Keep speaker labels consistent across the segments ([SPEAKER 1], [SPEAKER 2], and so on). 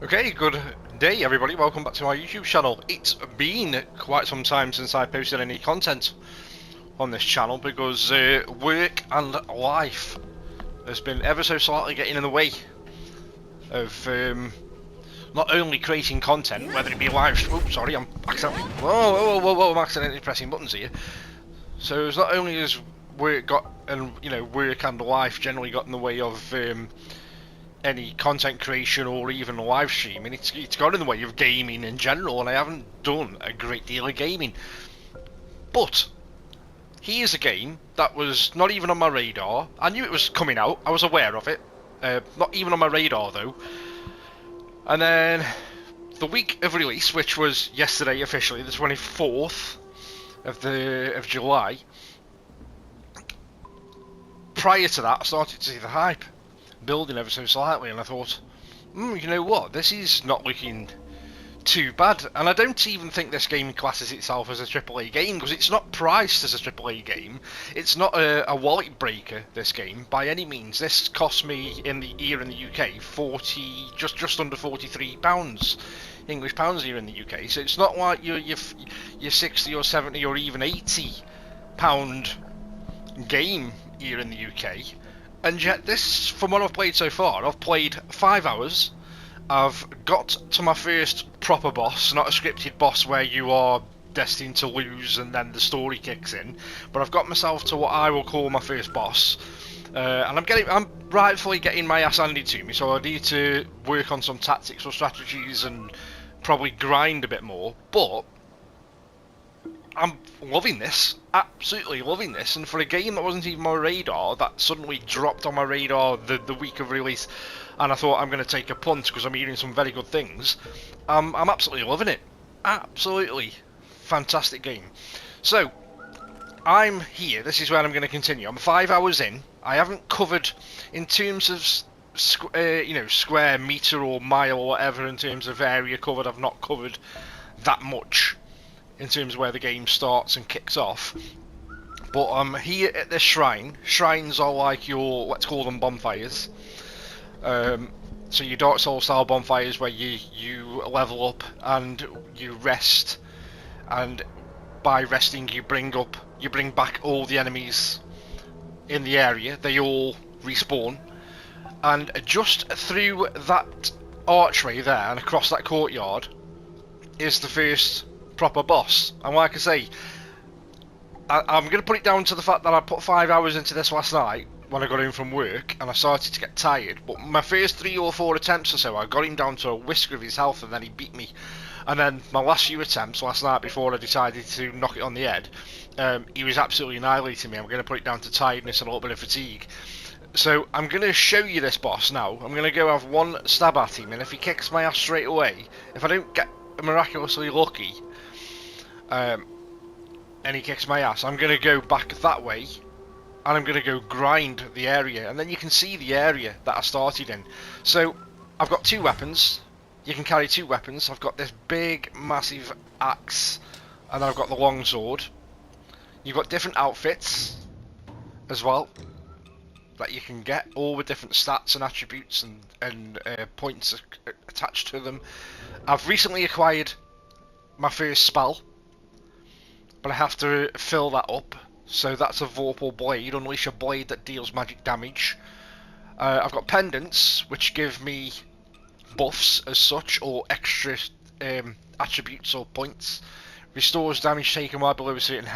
[SPEAKER 1] Okay, good day everybody, welcome back to my YouTube channel. It's been quite some time since I posted any content on this channel because work and life has been ever so slightly getting in the way of not only creating content, whether it be live... Oops, sorry, I'm accidentally... Whoa, I'm accidentally pressing buttons here. So it's not only has work got, and work and life generally got in the way of any content creation or even live streaming. It's got in the way of gaming in general, and I haven't done a great deal of gaming. But here's a game that was not even on my radar. I knew it was coming out, I was aware of it. Not even on my radar though. And then the week of release, which was yesterday officially, the 24th of July. Prior to that, I started to see the hype building ever so slightly, and I thought, you know what, this is not looking too bad. And I don't even think this game classes itself as a AAA game, because it's not priced as a AAA game. It's not a wallet breaker, this game, by any means. This cost me here in the UK 40, just under £43 English pounds here in the UK. So it's not like your 60 or 70 or even £80 game here in the UK. And yet this, from what I've played so far, I've played 5 hours. I've got to my first proper boss, not a scripted boss where you are destined to lose and then the story kicks in. But I've got myself to what I will call my first boss. And I'm rightfully getting my ass handed to me, so I need to work on some tactics or strategies and probably grind a bit more. But I'm loving this, absolutely loving this, and for a game that wasn't even on my radar, that suddenly dropped on my radar the week of release, and I thought I'm going to take a punt because I'm hearing some very good things, I'm absolutely loving it. Absolutely fantastic game. So, I'm here, this is where I'm going to continue. I'm 5 hours in, I haven't covered, in terms of square metre or mile or whatever, in terms of area covered, I've not covered that much in terms of where the game starts and kicks off. But I'm here at this shrine. Shrines are like your, let's call them bonfires. So your Dark Souls style bonfires where you level up and you rest, and by resting you bring back all the enemies in the area. They all respawn, and just through that archway there and across that courtyard is the first proper boss. And like I say, I'm going to put it down to the fact that I put 5 hours into this last night when I got home from work and I started to get tired, but my first 3 or 4 attempts or so I got him down to a whisker of his health, and then he beat me. And then my last few attempts last night before I decided to knock it on the head, he was absolutely annihilating me. I'm going to put it down to tiredness and a little bit of fatigue. So I'm going to show you this boss now. I'm going to go have one stab at him, and if he kicks my ass straight away, if I don't get miraculously lucky, and he kicks my ass, I'm going to go back that way, and I'm going to go grind the area, and then you can see the area that I started in. So I've got 2 weapons. You can carry 2 weapons. I've got this big massive axe, and then I've got the long sword. You've got different outfits as well that you can get, all with different stats and attributes and points attached to them. I've recently acquired my first spell, but I have to fill that up. So that's a Vorpal Blade, unleash a blade that deals magic damage. I've got pendants, which give me buffs as such, or extra attributes or points. Restores damage taken while below a certain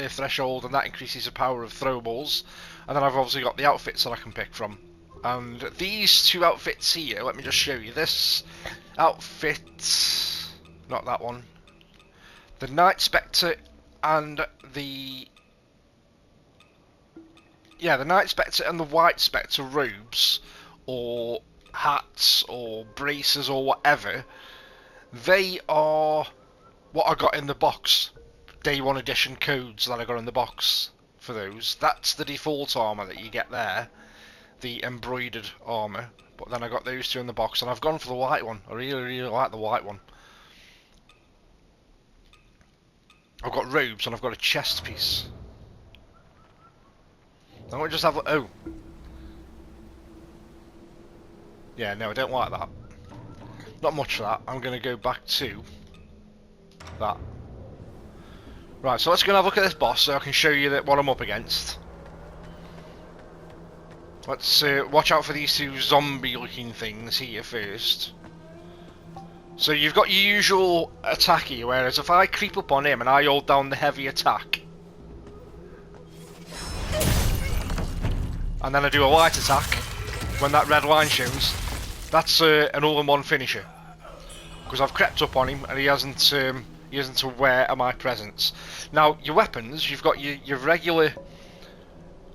[SPEAKER 1] threshold, and that increases the power of throwables. And then I've obviously got the outfits that I can pick from. And these 2 outfits here, let me just show you. This outfit, not that one. The Night Spectre and the Night Spectre and the White Spectre robes, or hats, or braces, or whatever, they are what I got in the box. Day 1 edition codes that I got in the box for those. That's the default armour that you get there, the embroidered armour. But then I got those 2 in the box, and I've gone for the white one. I really like the white one. I've got robes and I've got a chest piece. I want to just have a... Yeah, no, I don't like that. Not much for that. I'm going to go back to that. Right, so let's go and have a look at this boss so I can show you what I'm up against. Let's watch out for these two zombie-looking things here first. So you've got your usual attack here, whereas if I creep up on him and I hold down the heavy attack, and then I do a light attack, when that red line shows, that's an all-in-one finisher. Because I've crept up on him and he hasn't aware of my presence. Now, your weapons, you've got your regular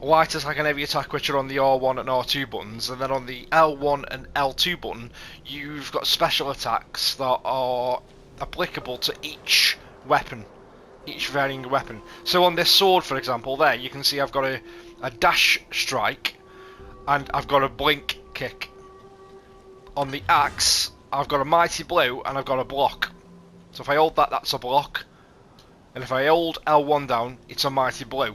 [SPEAKER 1] light attack and heavy attack, which are on the R1 and R2 buttons, and then on the L1 and L2 button, you've got special attacks that are applicable to each weapon, each varying weapon. So on this sword, for example, there, you can see I've got a dash strike, and I've got a blink kick. On the axe, I've got a mighty blow, and I've got a block. So if I hold that, that's a block. And if I hold L1 down, it's a mighty blow.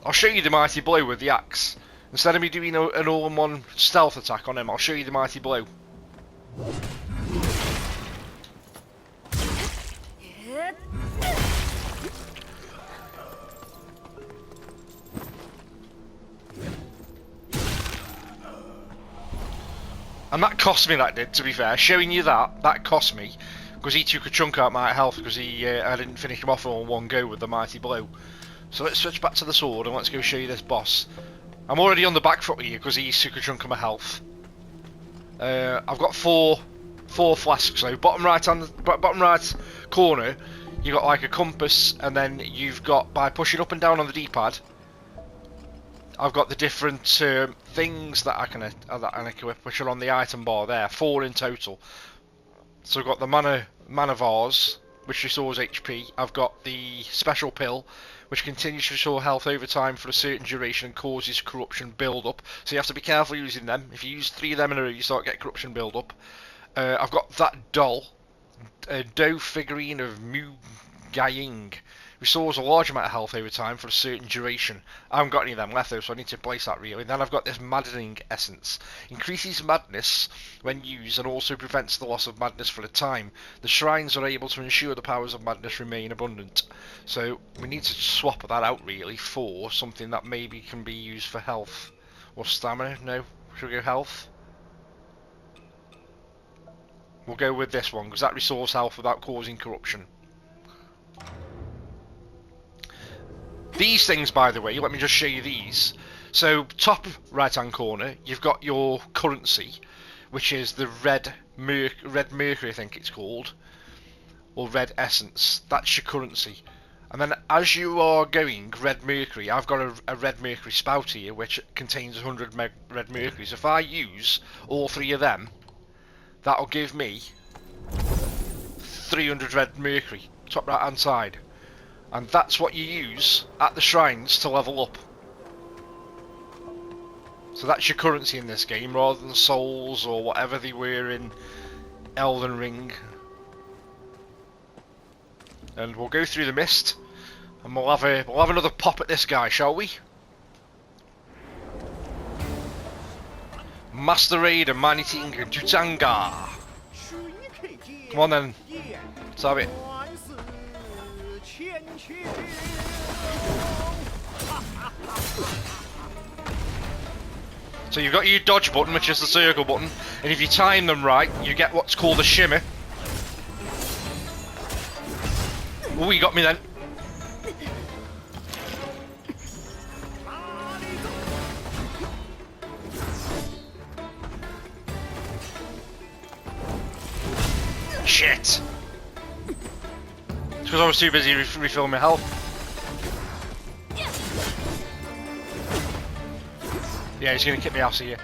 [SPEAKER 1] I'll show you the mighty blow with the axe. Instead of me doing an all-in-one stealth attack on him, I'll show you the mighty blow. And that cost me, that did, to be fair. Showing you that cost me, because he took a chunk out of my health, because I didn't finish him off all in one go with the mighty blow. So let's switch back to the sword, and let's go show you this boss. I'm already on the back foot here, because he took a chunk of my health. I've got four flasks, so bottom right corner, you've got like a compass, and then you've got, by pushing up and down on the D-pad, I've got the different things that I can equip, which are on the item bar there, 4 in total. So I've got the mana vase, which restores HP. I've got the special pill, which continues to restore health over time for a certain duration and causes corruption build up. So you have to be careful using them. If you use 3 of them in a row, you start getting corruption build up. I've got that doll, a dough figurine of Mu Gaying. Restores a large amount of health over time for a certain duration. I haven't got any of them left though, so I need to place that really. Then I've got this maddening essence. Increases madness when used and also prevents the loss of madness for a time. The shrines are able to ensure the powers of madness remain abundant. So we need to swap that out really for something that maybe can be used for health. Or stamina. No, should we go health? We'll go with this one because that restores health without causing corruption. These things, by the way, let me just show you these. So, top right-hand corner, you've got your currency, which is the red mercury, I think it's called, or red essence. That's your currency. And then, as you are going red mercury, I've got a red mercury spout here, which contains 100 red mercuries. If I use all 3 of them, that'll give me 300 red mercury, top right-hand side. And that's what you use at the shrines to level up. So that's your currency in this game, rather than souls or whatever they were in Elden Ring. And we'll go through the mist, and we'll have another pop at this guy, shall we? Master Raid and Maniting and WUCHANG. Come on then, let's have it. So you've got your dodge button, which is the circle button, and if you time them right, you get what's called a shimmy. Oh, you got me then. Shit! Because I was too busy refilling my health. Yeah, he's gonna kick me out of here.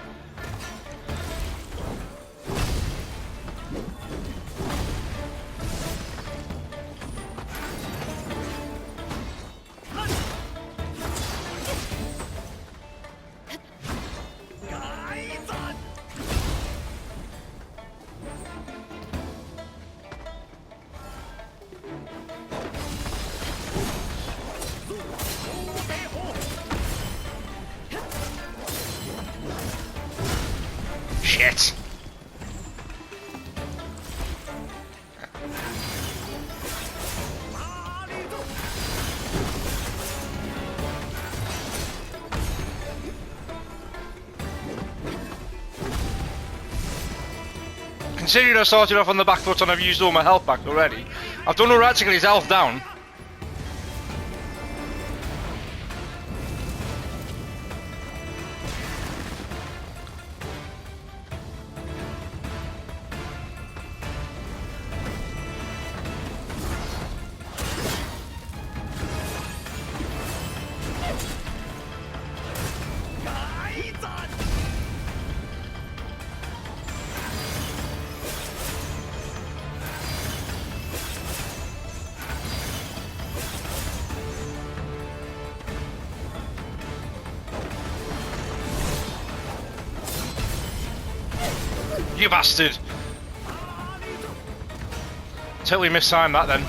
[SPEAKER 1] Shit. considering I started off on the back foot and I've used all my health back already, I've done alright to get his health down. You bastard! Totally mistimed that then.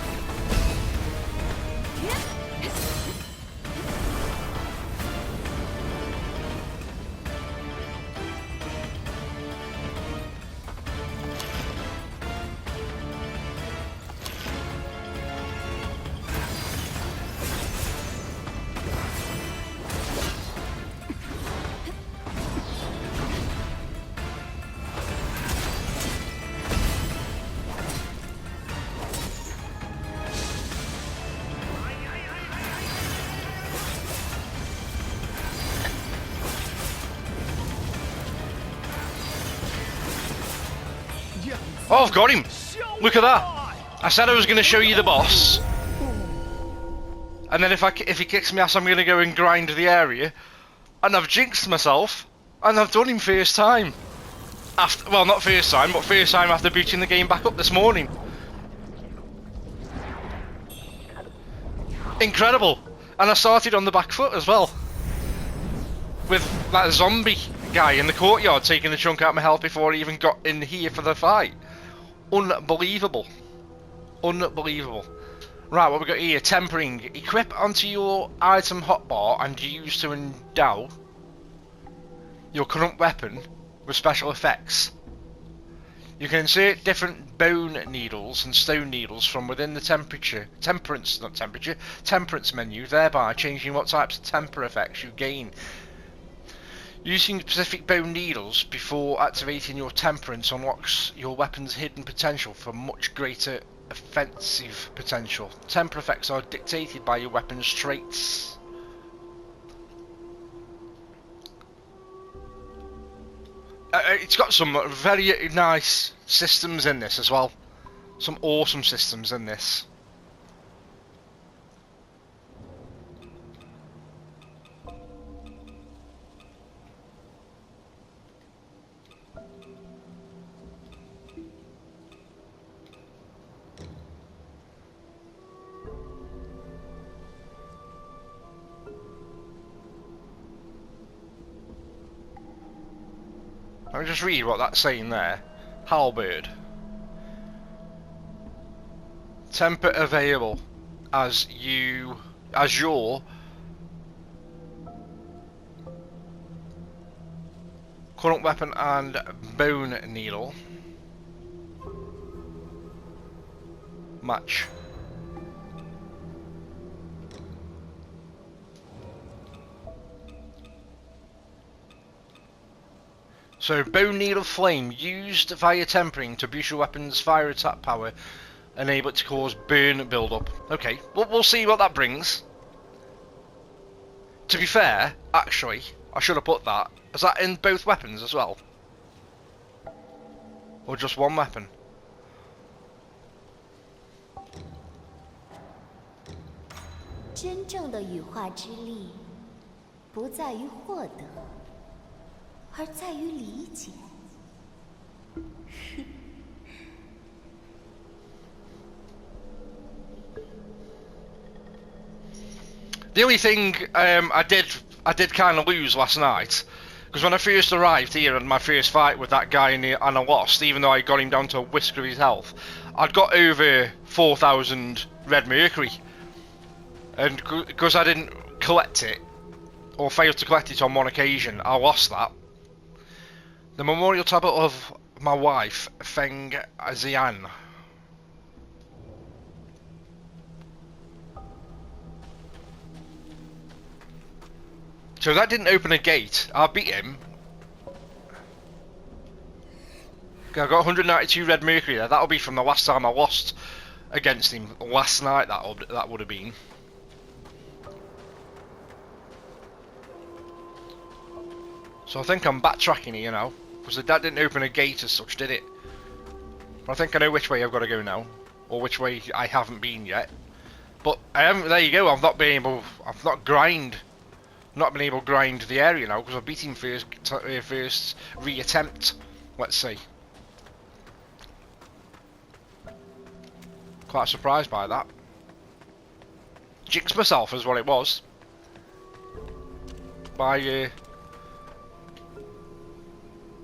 [SPEAKER 1] Oh, I've got him! Look at that! I said I was going to show you the boss. And then if he kicks me ass, I'm going to go and grind the area. And I've jinxed myself. And I've done him first time. After, well, not first time, but first time after booting the game back up this morning. Incredible! And I started on the back foot as well. With that zombie guy in the courtyard taking a chunk out of my health before I even got in here for the fight. Unbelievable. Unbelievable. Right, what we got here? Tempering. Equip onto your item hotbar and use to endow your current weapon with special effects. You can insert different bone needles and stone needles from within the temperance menu, thereby changing what types of temper effects you gain. Using specific bone needles before activating your temperance unlocks your weapon's hidden potential for much greater offensive potential. Temper effects are dictated by your weapon's traits. It's got some very nice systems in this as well. Some awesome systems in this. Let me just read what that's saying there. Halberd. Temper available as your current weapon and bone needle match. So, Bone Needle Flame, used via tempering to boost your weapon's fire attack power, enable it to cause burn build-up. Okay, we'll see what that brings. To be fair, actually, I should have put that. Is that in both weapons as well? Or just one weapon? The only thing I did kind of lose last night, because when I first arrived here and my first fight with that guy and I lost, even though I got him down to a whisker of his health, I'd got over 4,000 red mercury, and because I didn't collect it, or failed to collect it on one occasion, I lost that. The memorial tablet of my wife, Feng Xian. So that didn't open a gate. I beat him. I got 192 red mercury there. That'll be from the last time I lost against him last night. That would have been. So I think I'm backtracking here now, because that didn't open a gate as such, did it? But I think I know which way I've got to go now, or which way I haven't been yet. But I haven't. There you go. I've not been able to grind the area now, because I beat him first reattempt. Let's see. Quite surprised by that. Jinxed myself is what it was. By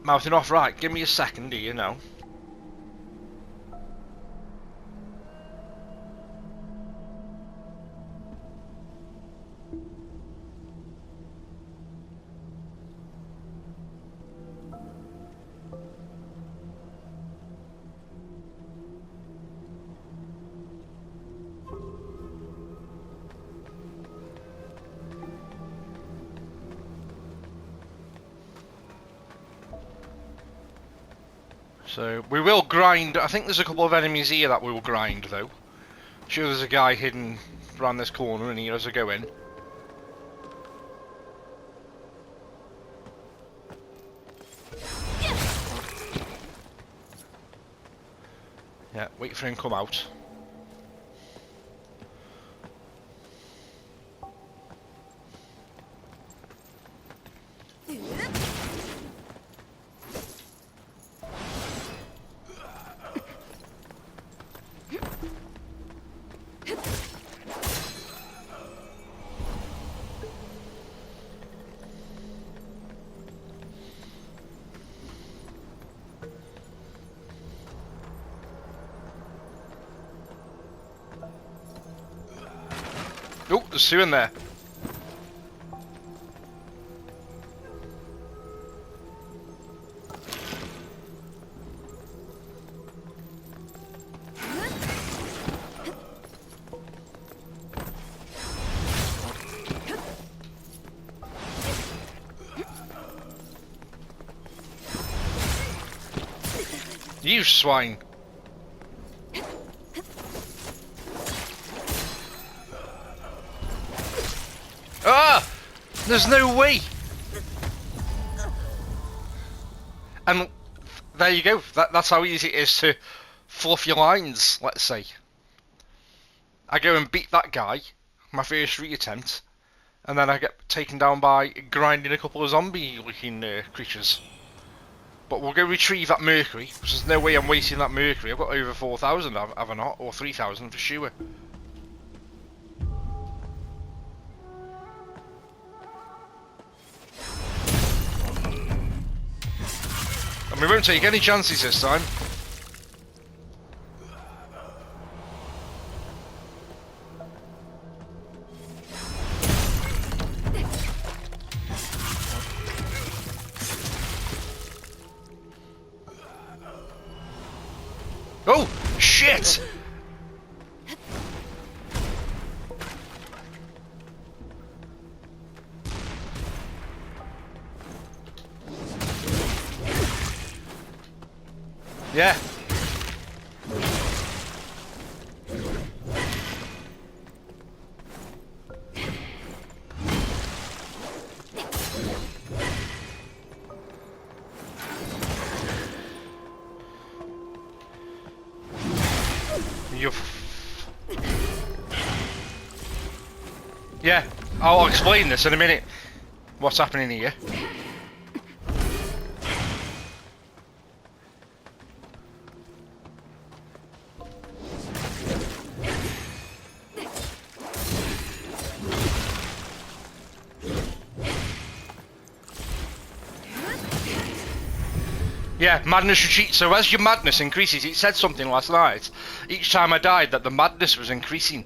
[SPEAKER 1] mouthing off. Right, give me a second here now. So we will grind. I think there's a couple of enemies here that we will grind though. Sure, there's a guy hidden around this corner and here as I go in. Yeah, wait for him to come out. Oh, there's two in there. You swine. Ah! There's no way! And there you go. That's how easy it is to fluff your lines, let's say. I go and beat that guy, my first reattempt, and then I get taken down by grinding a couple of zombie-looking creatures. But we'll go retrieve that mercury, because there's no way I'm wasting that mercury. I've got over 4,000, have I not? Or 3,000 for sure. And we won't take any chances this time. Oh, shit! Yeah. Yeah, I'll explain this in a minute. What's happening here? Yeah, madness retreats. So as your madness increases, it said something last night. Each time I died that the madness was increasing.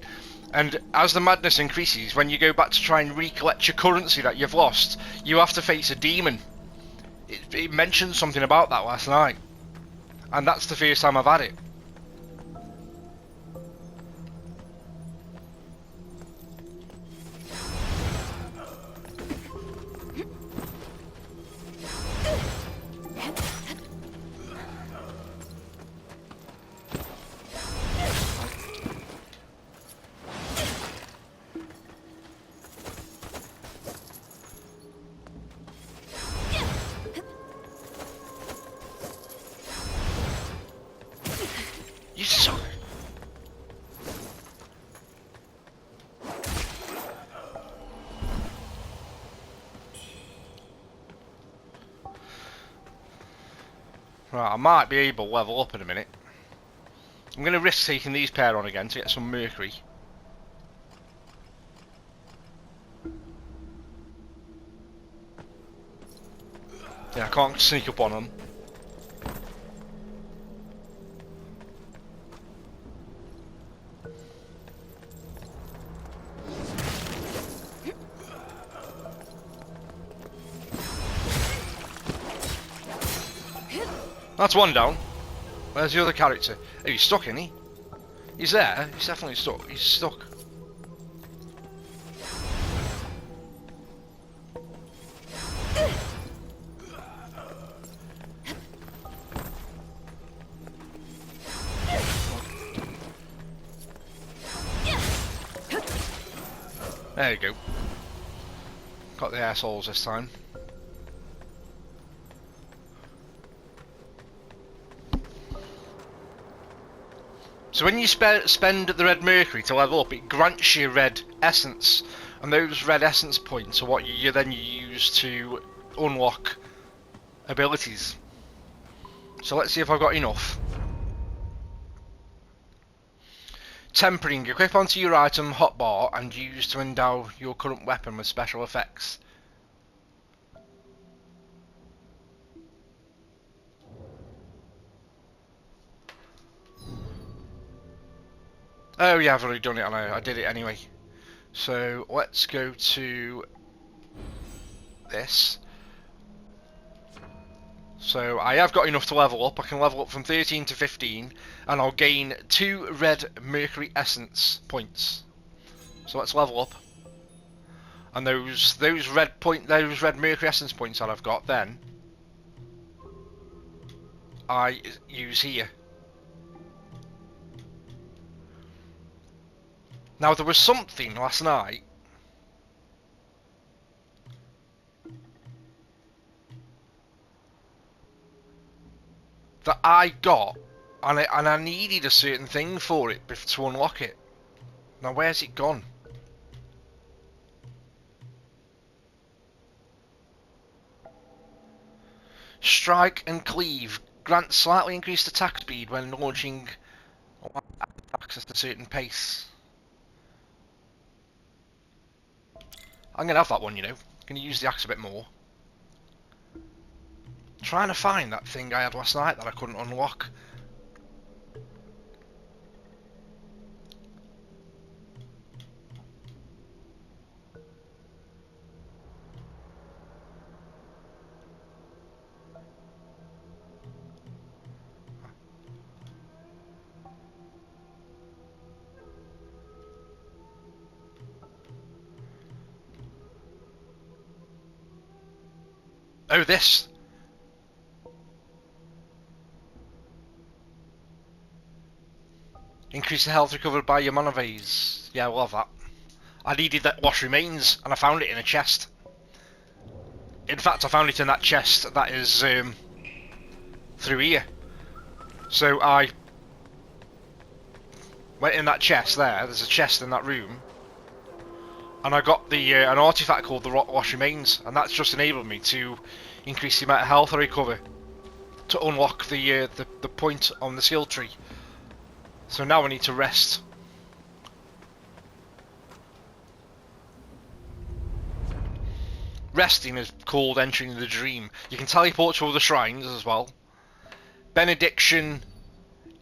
[SPEAKER 1] And as the madness increases, when you go back to try and recollect your currency that you've lost, you have to face a demon. It mentioned something about that last night. And that's the first time I've had it. suck. Right, I might be able to level up in a minute. I'm going to risk taking these pair on again to get some mercury. Yeah, I can't sneak up on them. That's one down. Where's the other character? Oh, he's stuck, isn't he? He's there. He's definitely stuck. He's stuck. There you go. Got the assholes this time. So when you spend the red mercury to level up, it grants you red essence, and those red essence points are what you then use to unlock abilities. So let's see if I've got enough. Tempering, equip onto your item hotbar and use to endow your current weapon with special effects. Oh yeah, I've already done it, and I did it anyway. So let's go to this. So I have got enough to level up. I can level up from 13 to 15, and I'll gain 2 red mercury essence points. So let's level up. And those red mercury essence points that I've got, then I use here. Now there was something last night that I got, and I needed a certain thing for it to unlock it. Now where's it gone? Strike and cleave grants slightly increased attack speed when launching attacks at a certain pace. I'm going to have that one, you know. I'm going to use the axe a bit more. Trying to find that thing I had last night that I couldn't unlock. Oh, this! Increase the health recovered by your mana vase. Yeah, we'll have that. I needed that wash remains, and I found it in a chest. In fact, I found it in that chest that is through here. So I went in that chest there. There's a chest in that room, and I got the an artifact called the wash remains, and that's just enabled me to increase the amount of health I recover to unlock the point on the skill tree. So now I need to rest. Resting is called entering the dream. You can teleport to other shrines as well. Benediction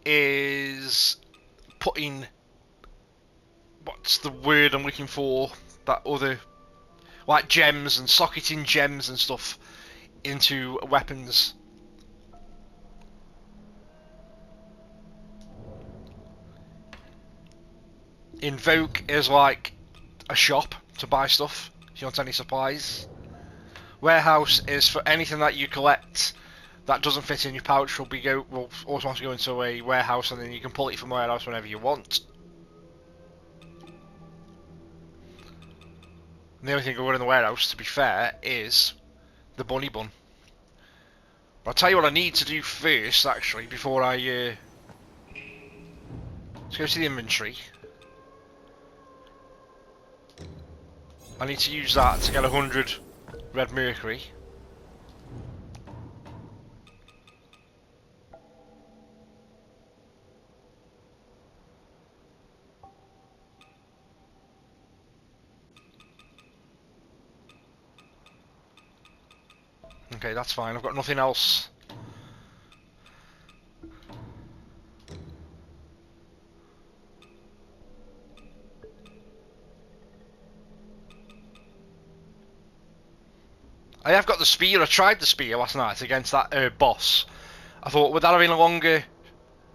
[SPEAKER 1] is putting, what's the word I'm looking for? That other, like gems and socketing gems and stuff into weapons. Invoke is like a shop to buy stuff if you want any supplies. Warehouse is for anything that you collect that doesn't fit in your pouch will automatically go into a warehouse, and then you can pull it from the warehouse whenever you want. And the only thing going in the warehouse, to be fair, is the bunny bun. But I'll tell you what I need to do first, actually, before I Let's go to the inventory. I need to use that to get 100 red mercury. Okay, that's fine. I've got nothing else. I have got the spear. I tried the spear last night against that boss. I thought, with that having a longer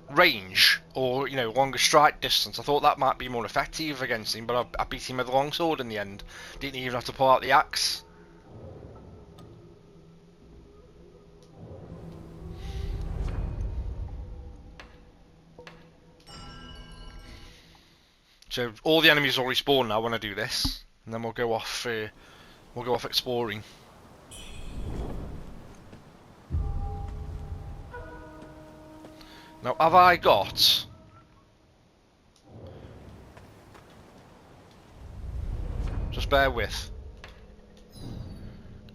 [SPEAKER 1] range, or, you know, longer strike distance, I thought that might be more effective against him, but I beat him with a longsword in the end. Didn't even have to pull out the axe. So all the enemies will respawn now when I do this, and then we'll go off exploring. Now, have I got... Just bear with.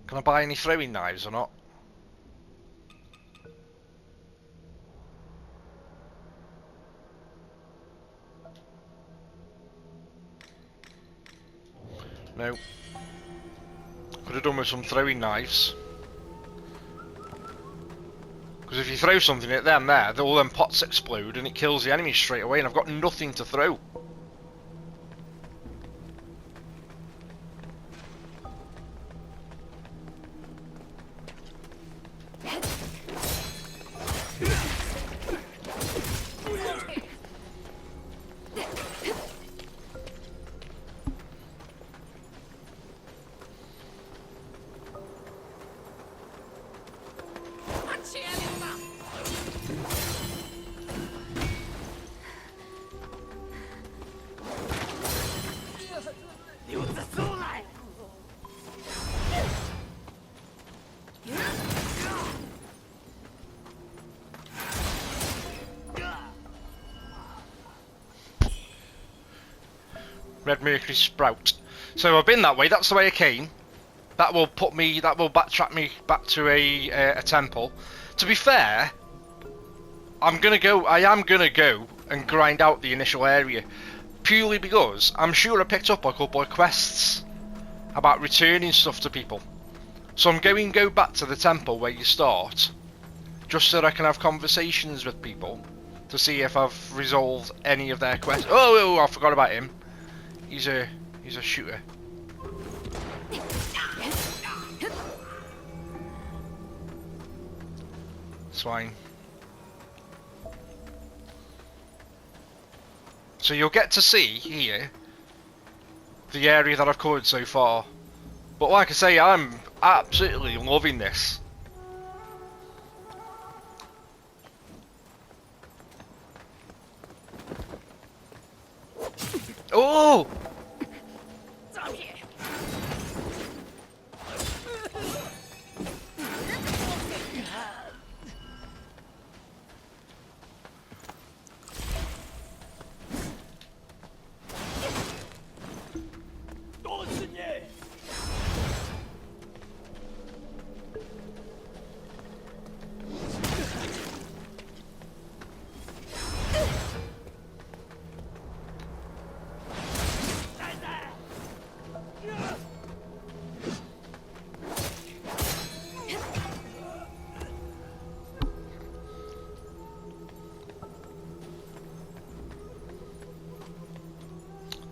[SPEAKER 1] Can I buy any throwing knives or not? No. Could have done with some throwing knives. Because if you throw something at them there, all them pots explode and it kills the enemies straight away, and I've got nothing to throw. Red Mercury Sprout. So I've been that way. That's the way I came. That will backtrack me back to a temple. To be fair, I am gonna go and grind out the initial area, purely because I'm sure I picked up a couple of quests about returning stuff to people. So I'm going to go back to the temple where you start, just so that I can have conversations with people to see if I've resolved any of their quests. Oh, I forgot about him. He's a shooter. Swine. So you'll get to see here the area that I've covered so far. But like I say, I'm absolutely loving this. Oh!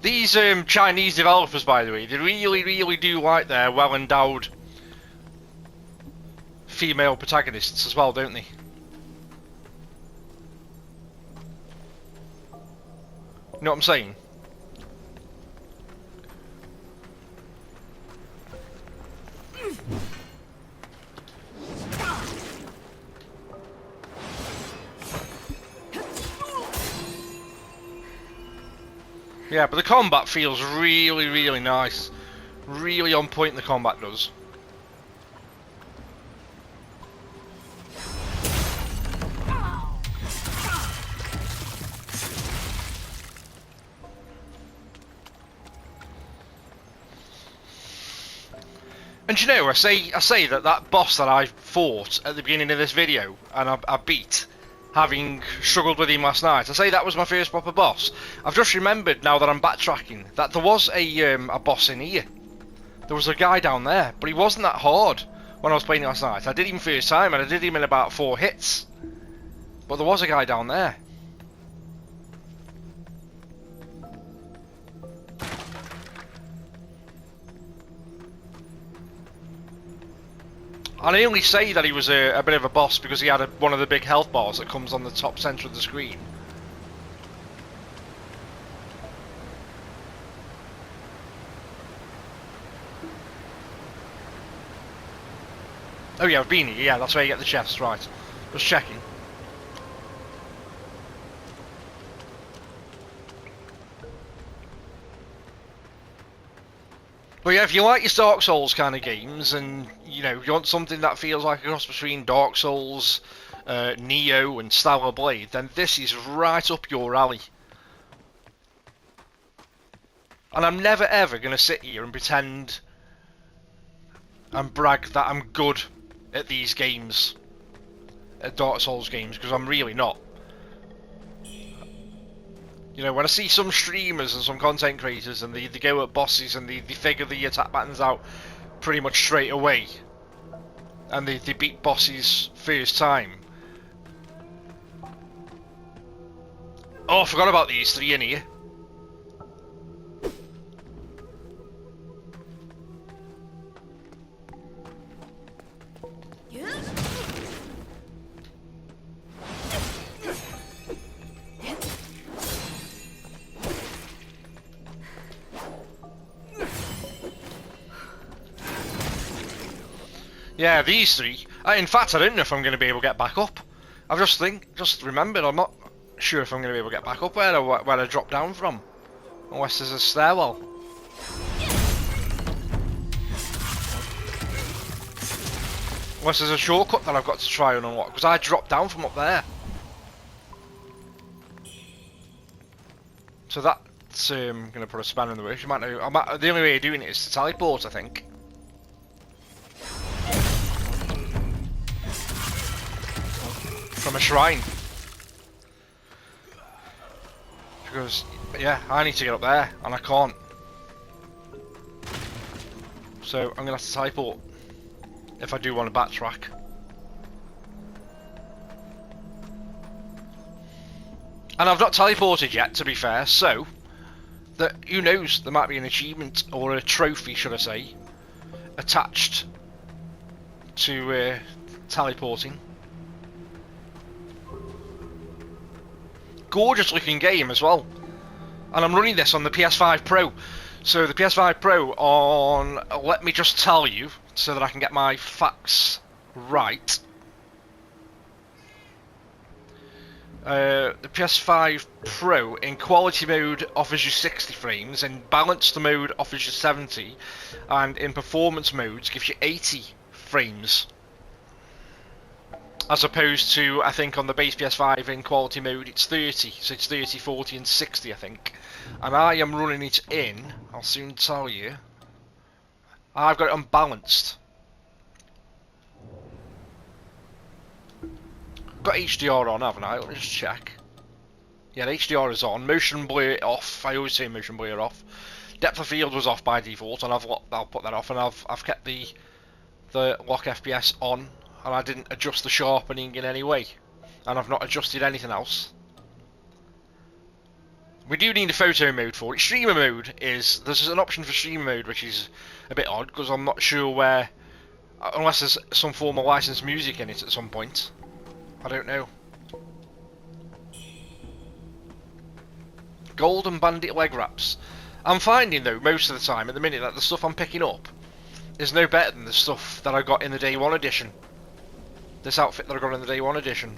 [SPEAKER 1] These Chinese developers, by the way, they really do like their well-endowed female protagonists as well, don't they? You know what I'm saying? Yeah, but the combat feels really nice. Really on point, the combat does. And you know, I say that boss that I fought at the beginning of this video and I beat, having struggled with him last night, I say that was my first proper boss. I've just remembered now that I'm backtracking that there was a boss in here. There was a guy down there, but he wasn't that hard when I was playing last night. I did him first time and I did him in about 4 hits. But there was a guy down there. And I only say that he was a bit of a boss because he had one of the big health bars that comes on the top centre of the screen. Oh yeah, I've been here, yeah, that's where you get the chests, right. Just checking. But yeah, if you like your Dark Souls kind of games, and you know you want something that feels like a cross between Dark Souls, Neo, and Stellar Blade, then this is right up your alley. And I'm never ever going to sit here and pretend and brag that I'm good at these games, at Dark Souls games, because I'm really not. You know, when I see some streamers and some content creators and they go at bosses and they figure the attack patterns out pretty much straight away, and they beat bosses first time. Oh, I forgot about these 3 in here. Yeah, these 3. In fact, I don't know if I'm going to be able to get back up. I've just remembered, I'm not sure if I'm going to be able to get back up where I dropped down from. Unless there's a stairwell. Unless there's a shortcut that I've got to try and unlock, because I dropped down from up there. So that's going to put a spanner in the works. You might know, the only way of doing it is to teleport, I think. From a shrine. Because, yeah, I need to get up there, and I can't. So, I'm going to have to teleport. If I do want to backtrack. And I've not teleported yet, to be fair, so... who knows, there might be an achievement, or a trophy, should I say, attached to teleporting. Gorgeous looking game as well, and I'm running this on the PS5 Pro. So the PS5 Pro on, let me just tell you so that I can get my facts right. The PS5 Pro in quality mode offers you 60 frames, in balanced mode offers you 70, and in performance modes gives you 80 frames. As opposed to, I think, on the base PS5 in quality mode, it's 30. So it's 30, 40 and 60, I think. And I am running it in, I'll soon tell you, I've got it unbalanced. Got HDR on, haven't I? Let me just check. Yeah, the HDR is on. Motion blur off. I always say motion blur off. Depth of field was off by default, and I'll put that off. And I've kept the lock FPS on. And I didn't adjust the sharpening in any way. And I've not adjusted anything else. We do need a photo mode for it. Streamer mode is... There's an option for streamer mode, which is a bit odd, because I'm not sure where... Unless there's some form of licensed music in it at some point. I don't know. Golden Bandit leg wraps. I'm finding, though, most of the time, at the minute, that the stuff I'm picking up is no better than the stuff that I got in the Day 1 edition. This outfit that I got in the Day 1 edition.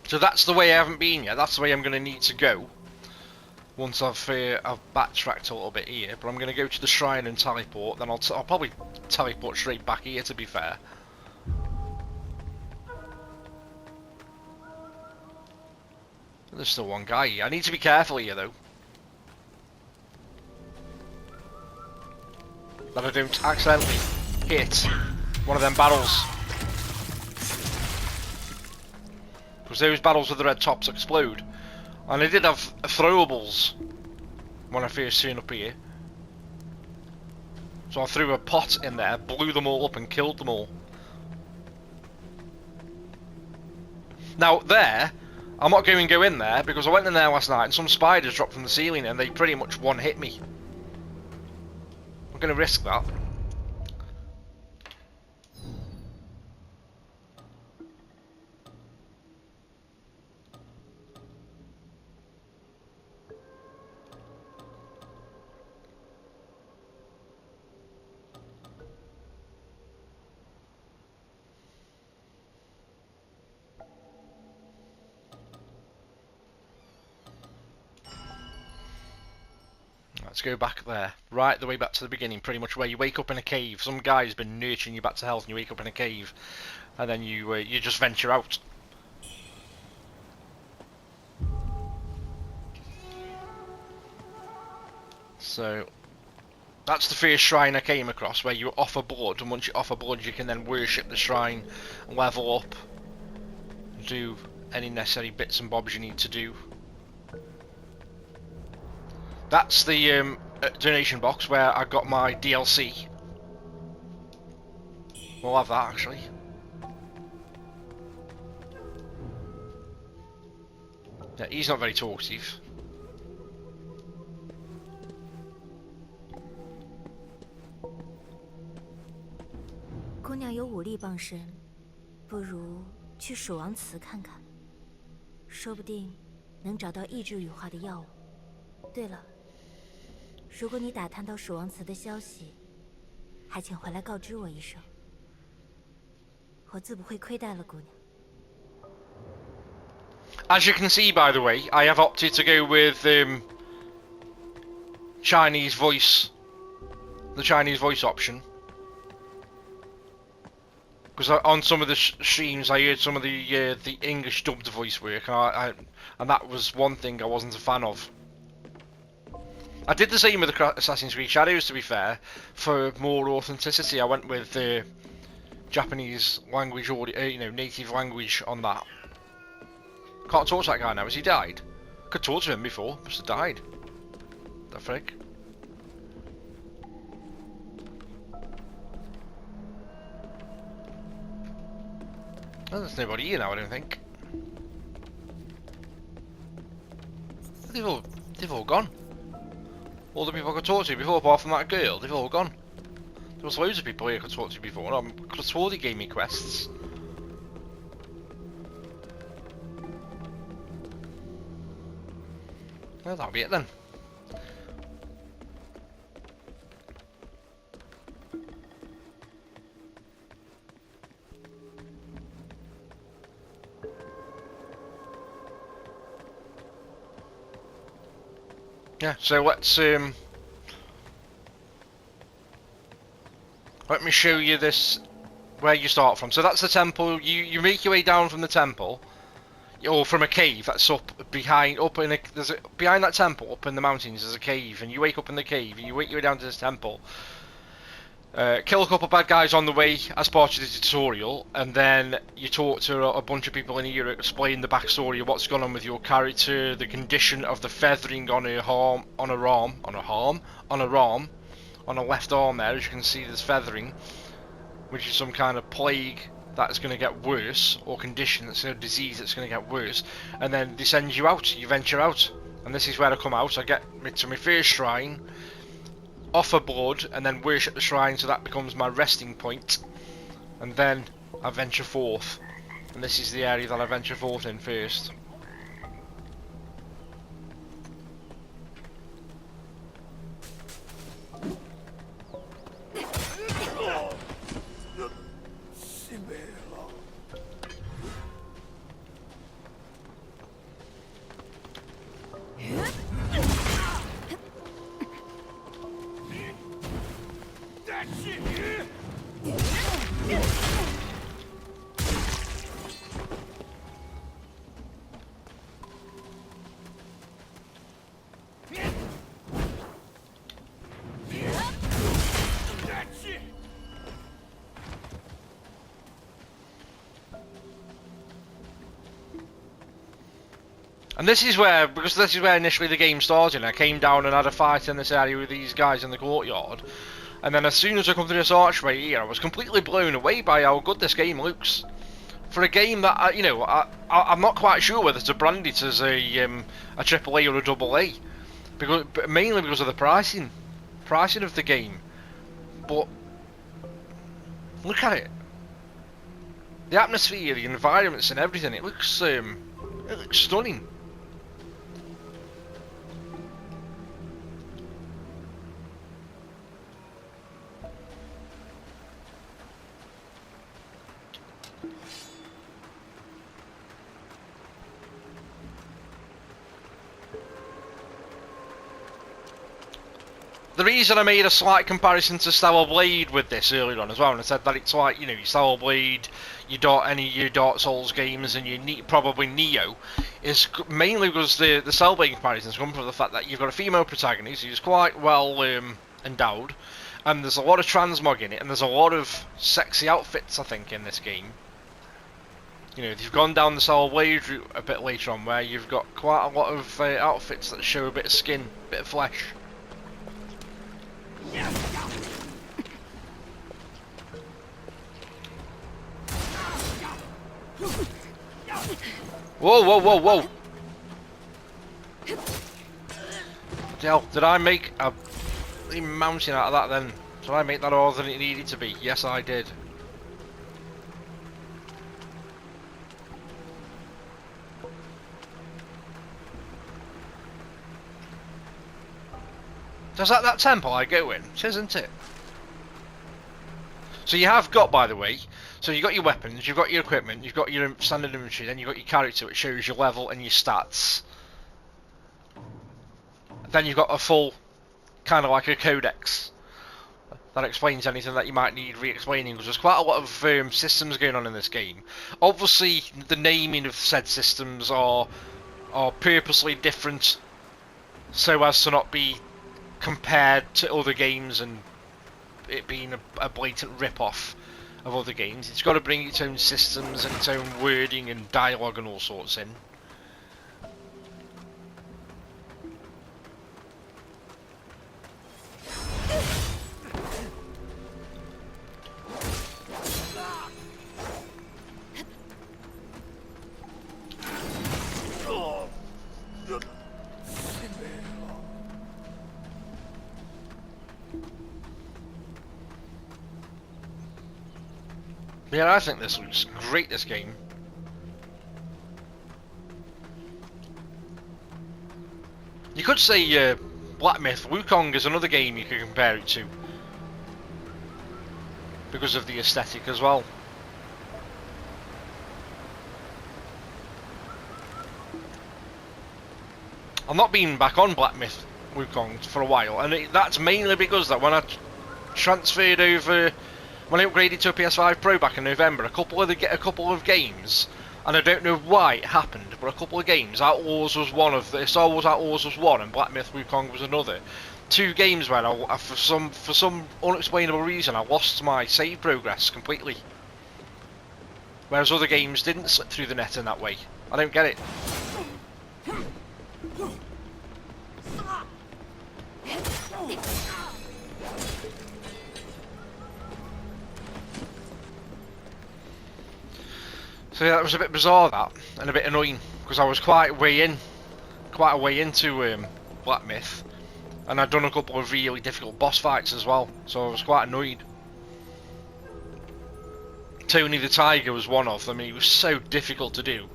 [SPEAKER 1] So that's the way I haven't been yet. That's the way I'm going to need to go once I've backtracked a little bit here, but I'm going to go to the shrine and teleport, then I'll probably teleport straight back here, to be fair. There's still one guy here. I need to be careful here, though, that I don't accidentally hit one of them barrels. Because those barrels with the red tops explode. And I did have throwables when I first turned up here. So I threw a pot in there, blew them all up and killed them all. Now there, I'm not going to go in there because I went in there last night and some spiders dropped from the ceiling and they pretty much one-hit me. I'm going to risk that. Let's go back there, right the way back to the beginning, pretty much where you wake up in a cave. Some guy's been nurturing you back to health and you wake up in a cave and then you just venture out. So that's the first shrine I came across, where you offer blood, and once you offer blood you can then worship the shrine, level up, do any necessary bits and bobs you need to do. That's the donation box where I got my DLC. We'll have that actually. Yeah, he's not very talkative.
[SPEAKER 2] 姑娘有武力傍身，不如去蜀王祠看看，说不定能找到抑制羽化的药物。对了。 如果你打探到蜀王祠的消息，还请回来告知我一声，我自不会亏待了姑娘。
[SPEAKER 1] As you can see, by the way, I have opted to go with Chinese voice, the Chinese voice option, because on some of the streams I heard some of the English dubbed voice work, and that was one thing I wasn't a fan of. I did the same with Assassin's Creed Shadows, to be fair. For more authenticity, I went with Japanese language, audio, native language on that. Can't talk to that guy now. Has he died? Could talk to him before. Must have died. The frick? Oh, there's nobody here now, I don't think. They've all gone. All the people I could talk to before, apart from that girl, they've all gone. There was loads of people here I could talk to before. I could have swore they gave me quests. Well, that'll be it then. Yeah, so let me show you this, where you start from. So that's the temple. You make your way down from the temple, or from a cave that's behind that temple, up in the mountains. There's a cave, and you wake up in the cave, and you make your way down to this temple. Kill a couple of bad guys on the way as part of the tutorial, and then you talk to a bunch of people in here, explain the backstory of what's gone on with your character, the condition of the feathering on her left arm there. As you can see, there's feathering, which is some kind of plague that's going to get worse, or condition that's a disease that's going to get worse, and then they send you out, you venture out, and this is where I come out. I get to my first shrine, offer blood, and then worship the shrine, so that becomes my resting point, and then I venture forth, and this is the area that I venture forth in first. And this is where, because this is where initially the game started, I came down and had a fight in this area with these guys in the courtyard. And then as soon as I come to this archway here, I was completely blown away by how good this game looks. For a game that, you know, I'm not quite sure whether to brand it as a AAA or a AA. But mainly because of the pricing of the game. But look at it. The atmosphere, the environments and everything, it looks stunning. The reason I made a slight comparison to Stellar Blade with this earlier on as well, and I said that it's like, you know, your Stellar Blade, your Dark Souls games, and your probably Neo, is mainly because the Stellar Blade comparisons come from the fact that you've got a female protagonist who's quite well endowed, and there's a lot of transmog in it, and there's a lot of sexy outfits, I think, in this game. You know, you've gone down the Stellar Blade route a bit later on, where you've got quite a lot of outfits that show a bit of skin, a bit of flesh. Whoa, whoa, whoa, whoa! Hell, did I make a mountain out of that then? Did I make that harder than it needed to be? Yes, I did. Does that temple I go in? It isn't it? So you have got, by the way, so you've got your weapons, you've got your equipment, you've got your standard inventory, then you've got your character which shows your level and your stats. Then you've got a full, kind of like a codex that explains anything that you might need re-explaining, because there's quite a lot of systems going on in this game. Obviously, the naming of said systems are purposely different so as to not be compared to other games and it being a blatant rip-off of other games. It's got to bring its own systems and its own wording and dialogue and all sorts in. Yeah, I think this looks great, this game. You could say Black Myth Wukong is another game you could compare it to, because of the aesthetic as well. I've not been back on Black Myth Wukong for a while, and that's mainly because that when I transferred over, when I upgraded to a PS5 Pro back in November, a couple of games, and I don't know why it happened, but a couple of games, Outlaws was one of the Star Wars Outlaws was one, and Black Myth Wukong was another. Two games where I for some unexplainable reason I lost my save progress completely, whereas other games didn't slip through the net in that way. I don't get it. So yeah, that was a bit bizarre, that, and a bit annoying, because I was quite a way into Black Myth, and I'd done a couple of really difficult boss fights as well, so I was quite annoyed. Tony the Tiger was one of them, and he was so difficult to do.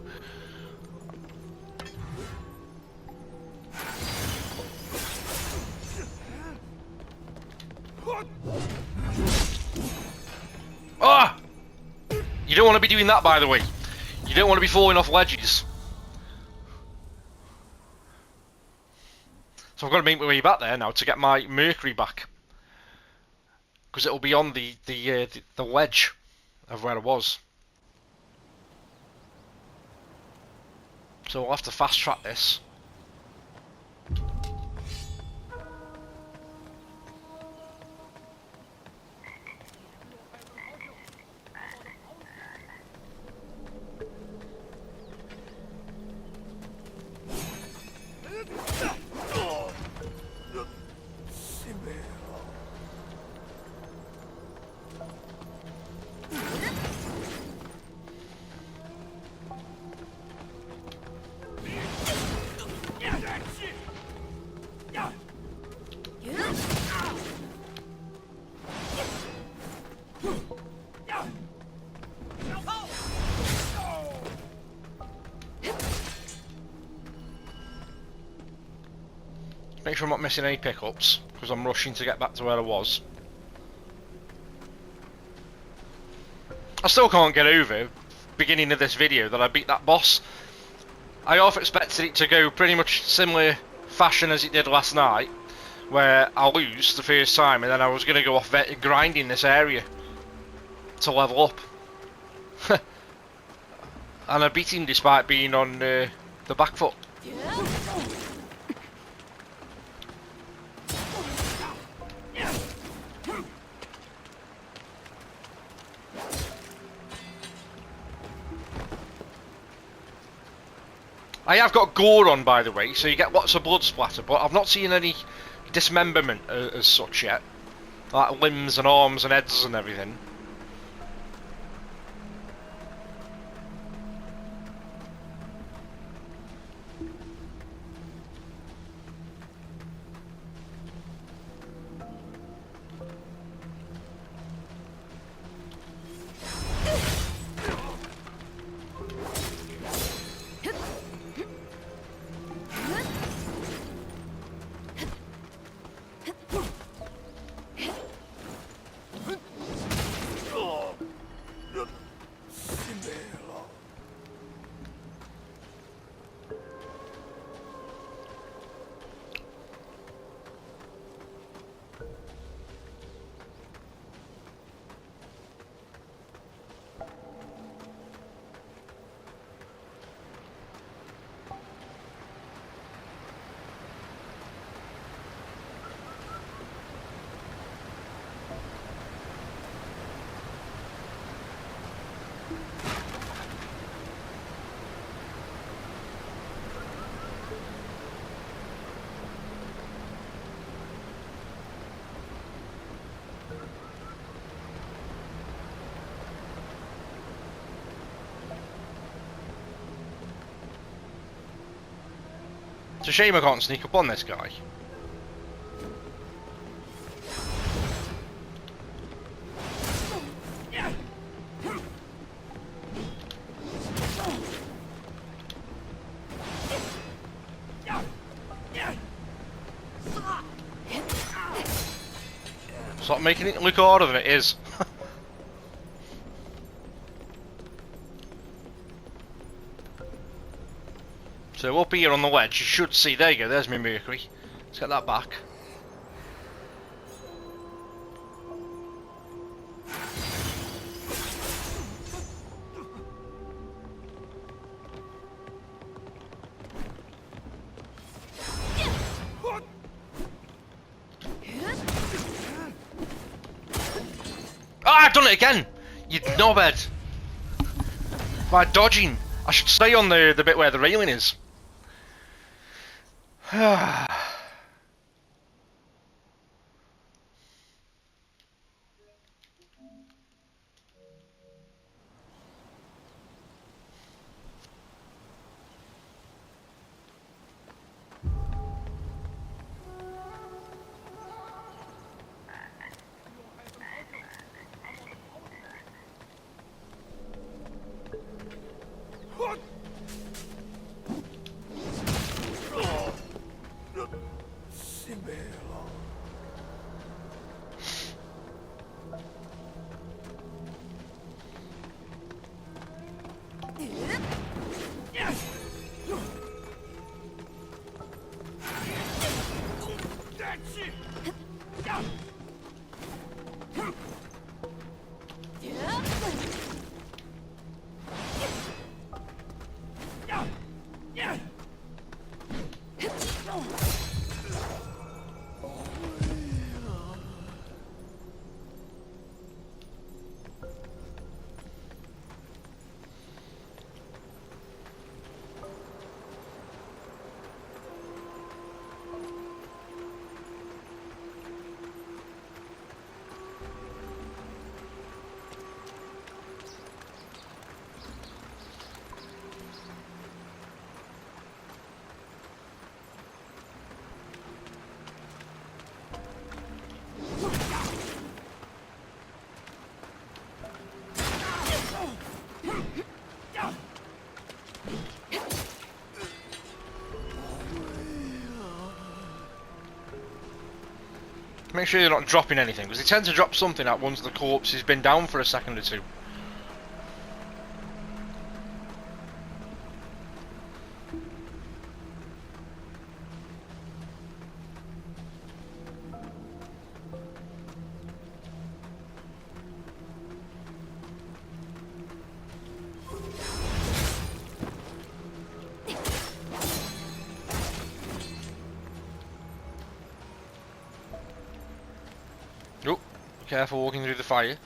[SPEAKER 1] Ah! You don't want to be doing that, by the way. You don't want to be falling off ledges. So I've got to make my way back there now to get my Mercury back, because it'll be on the ledge of where I was. So we'll have to fast track this. Make sure I'm not missing any pickups, because I'm rushing to get back to where I was. I still can't get over, beginning of this video, that I beat that boss. I half expected it to go pretty much similar fashion as it did last night, where I lose the first time and then I was going to go off grinding this area to level up. And I beat him despite being on the back foot. I have got gore on, by the way, so you get lots of blood splatter, but I've not seen any dismemberment as such yet. Like limbs and arms and heads and everything. It's a shame I can't sneak up on this guy. Stop making it look harder than it is. So up here on the ledge, you should see, there you go, there's my Mercury. Let's get that back. Ah, I've done it again! You knobhead! By dodging. I should stay on the bit where the railing is. Make sure you're not dropping anything, because they tend to drop something at once the corpse has been down for a second or two. Oh, careful walking through the fire.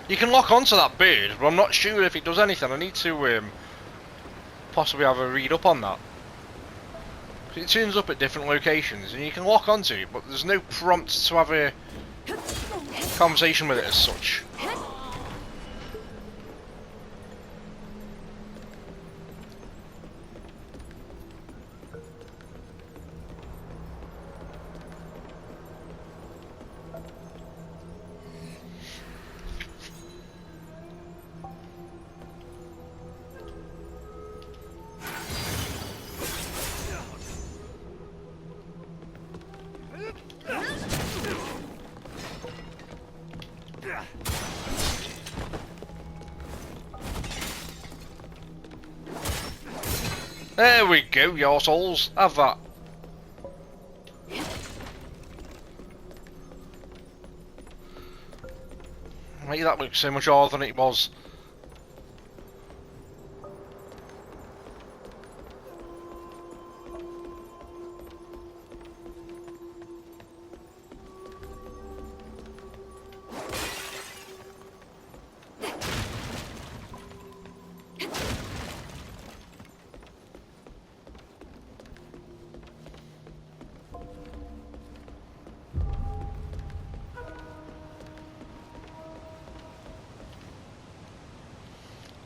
[SPEAKER 1] You can lock onto that bird, but I'm not sure if it does anything. I need to possibly have a read up on that. It turns up at different locations, and you can lock onto it, but there's no prompt to have a conversation with it as such. There we go, your souls. Have that. Make that look so much harder than it was.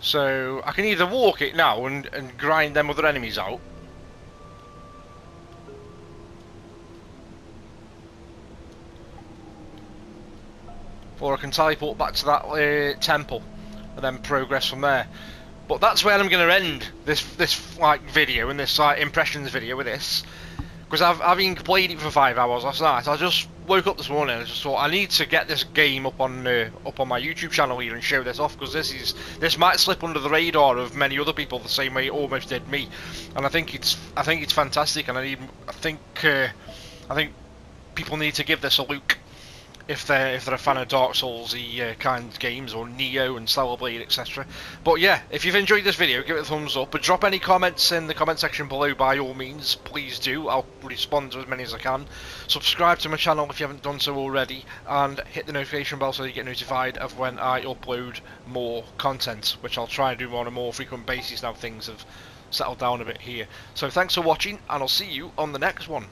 [SPEAKER 1] So I can either walk it now and grind them other enemies out, or I can teleport back to that temple and then progress from there. But that's where I'm going to end this like video and this like impressions video with this, because having played it for 5 hours last night, I just woke up this morning and I just thought I need to get this game up on my YouTube channel here and show this off, because this might slip under the radar of many other people the same way it almost did me, and I think it's fantastic, and I think people need to give this a look if they're a fan of Dark Souls-y kind of games, or Neo and Stellar Blade, etc. But yeah, if you've enjoyed this video, give it a thumbs up, but drop any comments in the comment section below by all means, please do. I'll respond to as many as I can. Subscribe to my channel if you haven't done so already, and hit the notification bell so you get notified of when I upload more content, which I'll try and do on a more frequent basis now things have settled down a bit here. So thanks for watching, and I'll see you on the next one.